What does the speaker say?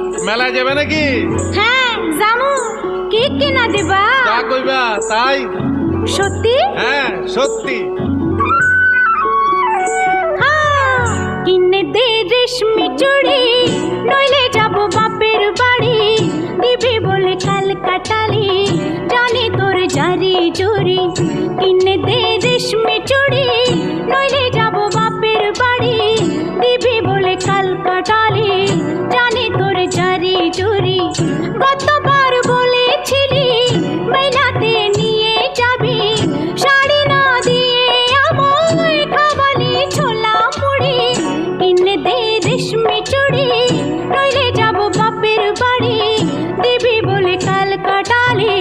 মেলায় যাবে নাকি? হ্যাঁ জামু। কি কিনা দিবা? যা কইবা তাই। সত্যি? হ্যাঁ সত্যি। কিনে দে রেশমি চুড়ি, নইলে যাব বাপের বাড়ি। দিবি বলে কাল কাটালি, জানি তোর জারি জুরি। কিনে দে রেশমি চুড়ি, নইলে যাব বাপের বাড়ি। দিবি বলে কাল কাটালি, জানি তোর জারি জুরি। গতবার বলেছিলি মেলাতে নিয়ে যাবি, শাড়ি না দিয়ে আমায় খাওয়ালি ছোলা মুড়ি। কিনে দে রেশমি চুড়ি, নইলে যাব বাপের বাড়ি। দিবি বলে কাল কাটালি।